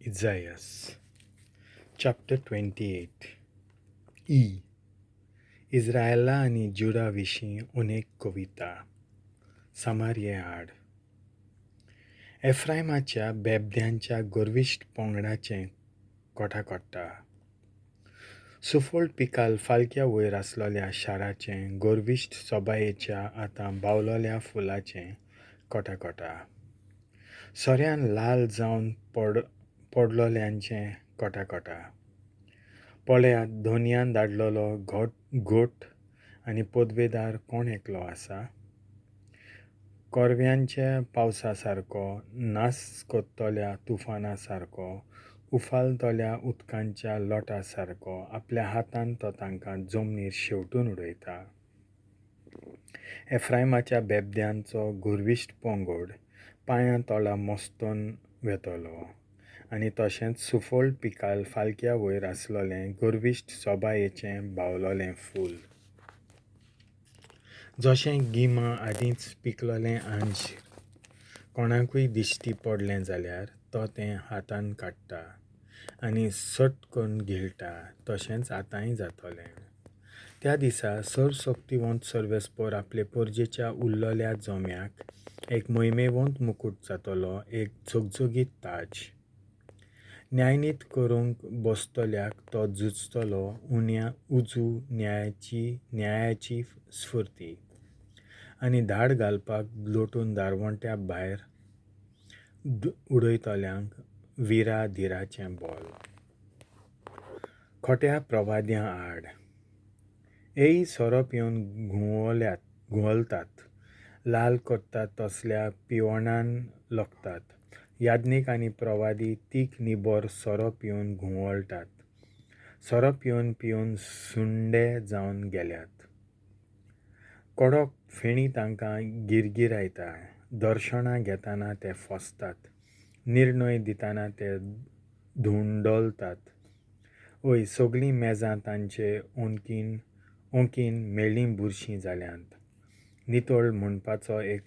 Izaias chapter 28 इस्रायला आनी जुडा विशीं उनेक कविता समार्ये आड. एफ्रायमाच्या बेबद्यांच्या गर्विश्ट पोंगडाचें कोठा कोट्टा. सुफोल्ड पिकाल फालक्या वयर आसलोल्या शाराचें गर्विश्ट सोबायेच्या आतां बावलोल्या फुलाचें कोठा कोटा. सोऱ्यान लाल जावन पडलोल्यांचें कोठा कोटा. पळयात धोनयान धाडलोलो गोठ आनी पोदवेदार कोण एकलो आसा. कोरव्यांच्या पावसा सारको, नास कोत्तोल्या तुफाना सारको, उफालतोल्या उदकांच्या लोटा सारको आपल्या हातान तो तांकां जमनीर शेवटून उडयता. एफ्रायमाच्या बेबद्यांचो गुरविश्ट पोंगड पांयां तोळा मोस्तोन वेतलो आनी तशेंच सुफोल्ड पिकाल फालक्या वयर आसलोलें गुरविश्ट सोबायेचें बावलोलें फूल. जशें गिमा आदींच पिकलोलें अंजीर कोणाकूय दिश्टी पडलें जाल्यार तो तें हातान काडटा आनी सटकन गिळटा. तशेंच आतांय जातोलें. त्या दिसा सरसोबतीवंत सर्वेस्पोर आपले पोरजेच्या उरलोल्या जोम्याक एक मोहिमेवंत मुकूट जातलो, एक झगझगीत ताज. न्यायनीत करूंक बसतोल्याक तो झुजतलो उजू न्यायाची स्फूर्ती आनी धाड घालपाक लोटून दारवंट्या भायर उडयतल्यांक विरा धीराचें बोल. खोट्या प्रवाद्यां आड. एई सोरो पिवन घुंवलतात, लाल कोत्तात तसल्या पिवणान लोकतात. याज्ञीक आनी प्रवादी तीख निबोर सोरो पिवन घुंवळटात. सोरो पिवन पिवन सुंडे जावन गेल्यात. कडक फेणी तांकां गिरगिरायता. दर्शनां घेतना ते फसतात. निर्णय दितना ते धुंडोलतात. ओय सगळीं मेजां तांचे ओंकीन मेळ्ळीं बुरशीं जाल्यांत. नितळ म्हणपाचो एक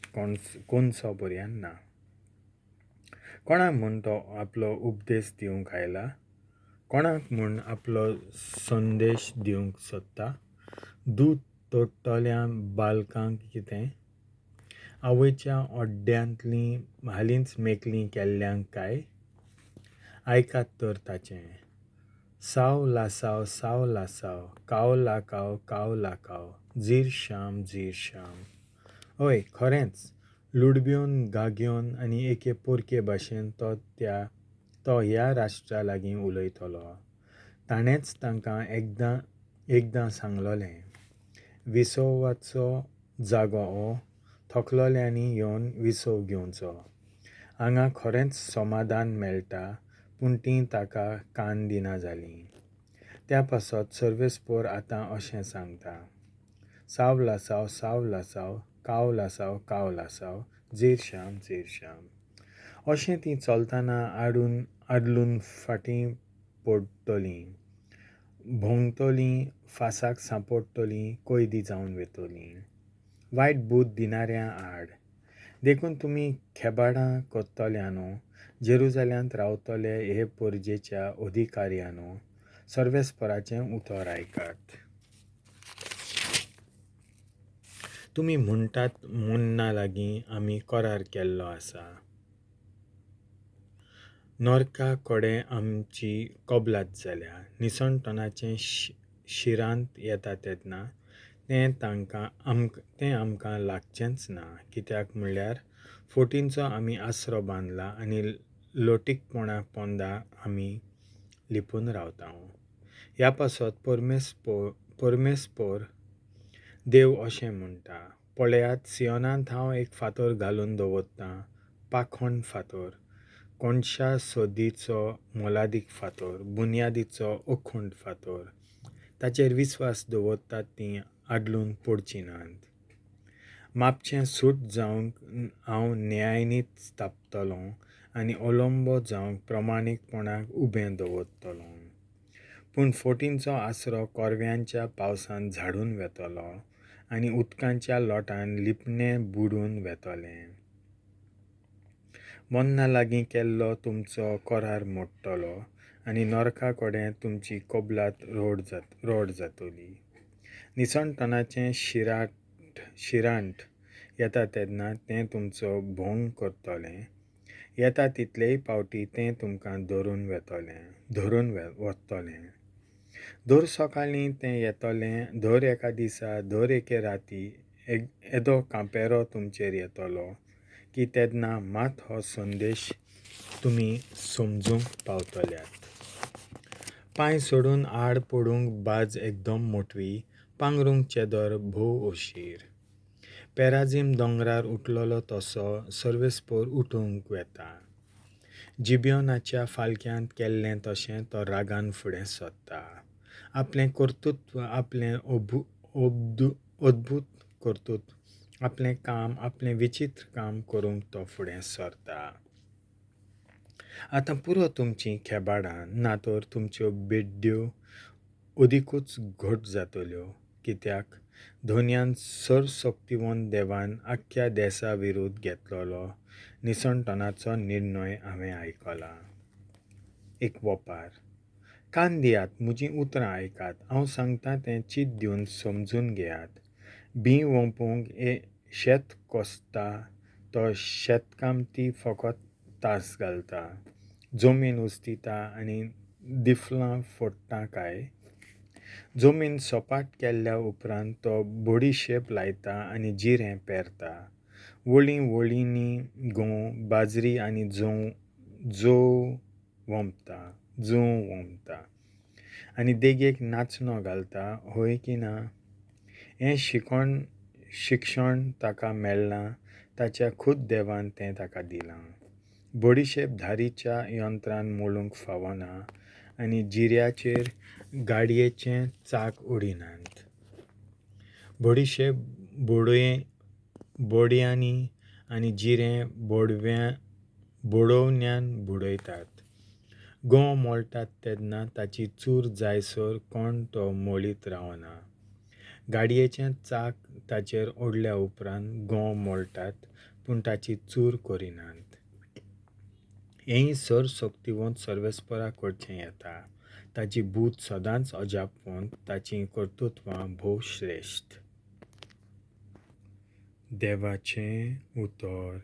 कोनसो पर्यान ना. कोणाक म्हूण तो आपलो उपदेश दिवंक आयला? कोणाक म्हूण आपलो संदेश दिवंक सोदता? दूद तोडटोल्या बालकांक कितें? आवयच्या ओड्ड्यांतलीं हालींच मेकळीं केल्ल्यांक काय? आयकात तर ताचें. साव लासाव साव लासाव, काव लाकाव काव लाकाव, झीर श्याम झीर श्याम. हय खरेंच, लुडब्योन गाग्योन आनी एके पोरके भाशेन तो ह्या राष्ट्रा लागीं उलयतलो. ताणेंच तांकां एकदां सांगलोलें, विसोवाचो जागो हो, थोकलोल्यांनी येवन विसोव घेवचो. हांगा खरेंच सोमाधान मेळटा, पूण तीं ताका कान दिना जालीं. त्या पासत सर्वेस्पोर आतां अशें सांगता, साव लासाव साव लासाव, काव लासाव काव लासाव, झीर श्याम झीर श्याम. अशें तीं चलतना आडलून फाटीं पडटलीं, भोंवतलीं, फासाक सांपडटलीं, कैदी जावन वेतलीं. वायट बूद दिनाऱ्यां आड. देखून तुमी खेबाडां कोत्तोल्यानो, जेरुजाल्यांत रावतले हे पोरजेच्या अधिकाऱ्यानो, सर्वेस्पराचें उतर आयकात. तुमी म्हणटात मुन्ना लागीं आमी करार केल्लो आसा. नोरका कडेन आमची कबलात जाल्या. निसणटणाचें शिरांत येता तेन्ना तें आमकां लागचेंच ना. कित्याक म्हणल्यार फोटींचो आमी आसरो बांदला आनी लोटीकपणां पोंदां आमी लिपून रावता. ह्या पासत परमेस्पोर देव अशें म्हणटा, पळयात सियोनांत हांव एक फातर घालून दवरतां, पाखंड फातर, कोणशा सोदीचो मोलादीक फातर, बुन्यादीचो अखंड फातर. ताचेर विस्वास दवरतात तीं आडलून पडचीं नात. मापचें सूट जावंक हांव न्यायनीत स्थापतलों आनी अवलंबो जावंक प्रमाणीकपणाक उबें दवरतलों. पूण फोटींचो आसरो कोरव्यांच्या पावसान झाडून वेतलो आनी उदकांच्या लोटान लिपणें बुडून वेतलें. मोन्ना लागीं केल्लो तुमचो कोरार मोडटलो आनी नरका कडेन तुमची कबलात रोड जातली. निसणटनाचें शिरांट येता तेन्ना तें तुमचो भोंग करतलें. येता तितलेय पावटी तें तुमकां धरून वतलें. धर सकाळीं तें येतलें, धर एका दिसा, धर एके राती येदो कांपेरो तुमचेर येतलो की तेन्ना मात हो संदेश तुमी समजूंक पावतल्यात. पांय सोडून आड पडूंक बाज एकदम मोटवी, पांगरूंक चेदर भोव ओशीर. पेराजीम दोंगरार उठलोलो तसो सर्वेस्पोर उठूंक वेता. जिबियोनाच्या फालक्यांत केल्लें तशें तो रागान फुडें सरता. आपलें कर्तृत्व, आपलें अद्भुत कर्तृत्व, आपलें विचित्र काम करूंक तो फुडें सरता. आतां पुरो तुमचीं खेबाडां ना तर तुमच्यो बेड्ड्यो अदिकूच घट जातल्यो, कित्याक धोनयान सर्वशक्तिवंत देवान आख्ख्या देशा विरुद्ध घेतलेलो निसणटनाचो निर्णय हांवें आयकला. एक वोपार. कान दियात, म्हजीं उतरां आयकात, हांव सांगतां तें चीत दिवन समजून घेयात. भी वोंपूंक शेत कोसता तो शेतकामती फकत तास घालता. जमीन उस्तिता आनी दिफलां फोडटा काय? जमीन सपाट केल्ल्या उपरांत तो बडीशेप लायता आनी जिरें पेरता. वळींनी गंव, बाजरी आनी जोव वोंपता आनी देगेक नाचणो घालता, होय की ना? हें शिक्षण ताका मेळना, ताच्या खुद देवान तें ताका दिलां. बडीशेप धारीच्या यंत्रान मोडूंक फावना आनी जिऱ्याचेर गाडयेचें चाक उडिनात. बडीशेप बोडयांनी आनी जिरें बोडवन्यान बुडयतात. गंव मोडटात तेन्ना ताची चूर जायसर कोण तो मोडीत रावना. गाडयेचें चाक ताचेर ओडल्या उपरांत गंव मोडटात पूण ताची चूर करिनात. हेंय सर्वशक्तिवंत सर्वेस्परा कडचें येता. ताची बूत सदांच अजापवंत, ताचीं कर्तृत्वां भोव श्रेश्ठ. देवाचें उतर